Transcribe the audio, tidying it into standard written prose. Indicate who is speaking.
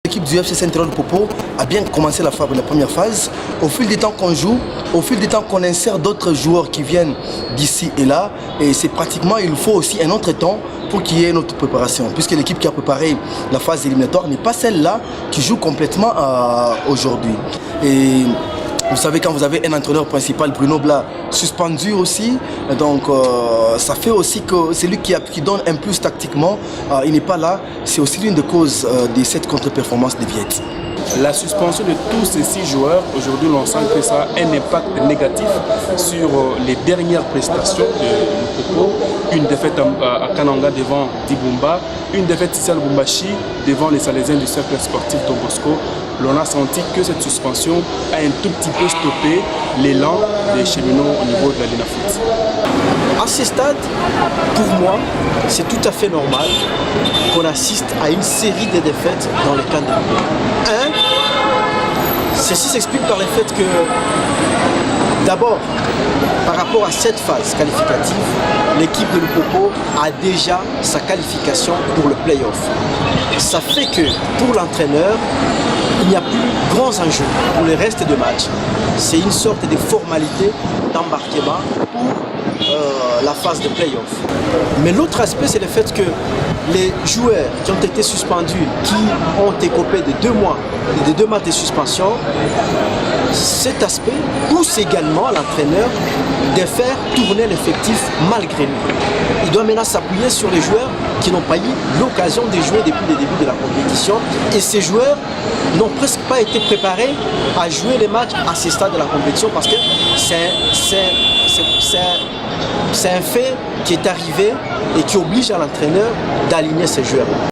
Speaker 1: L'équipe du FC Saint-Éloi-de-Popo a bien commencé la première phase. Au fil du temps qu'on joue, au fil du temps qu'on insère d'autres joueurs qui viennent d'ici et là, et c'est pratiquement, il faut aussi un autre temps pour qu'il y ait notre préparation. Puisque l'équipe qui a préparé la phase éliminatoire n'est pas celle-là qui joue complètement aujourd'hui. Et vous savez, quand vous avez un entraîneur principal, Bruno Bla, suspendu aussi, donc ça fait aussi que c'est lui qui donne un plus tactiquement. Il n'est pas là, c'est aussi l'une des causes de cette contre-performance des Viettes.
Speaker 2: La suspension de tous ces 6 joueurs, aujourd'hui l'on sent que ça a un impact négatif sur les dernières prestations de Popo. Une défaite à Kananga devant Dibumba, une défaite ici à Lubumbashi devant les Salésiens du cercle sportif Don Bosco. L'on a senti que cette suspension a un tout petit peu stoppé l'élan des cheminots au niveau de la Linafoot.
Speaker 3: À ce stade, pour moi, c'est tout à fait normal qu'on assiste à une série de défaites dans le cadre de ceci s'explique par le fait que, d'abord, par rapport à cette phase qualificative, l'équipe de Lupopo a déjà sa qualification pour le play-off. Ça fait que, pour l'entraîneur, il n'y a plus grands enjeux pour le reste des matchs. C'est une sorte de formalité d'embarquement pour la phase de play-off. Mais l'autre aspect, c'est le fait que les joueurs qui ont été suspendus, qui ont écopé de 2 mois et de 2 matchs de suspension, cet aspect pousse également l'entraîneur de faire tourner l'effectif malgré lui. Il doit maintenant s'appuyer sur les joueurs qui n'ont pas eu l'occasion de jouer depuis le début de la compétition. Et ces joueurs n'ont presque pas été préparés à jouer les matchs à ce stade de la compétition parce que c'est un fait qui est arrivé et qui oblige à l'entraîneur d'aligner ses joueurs.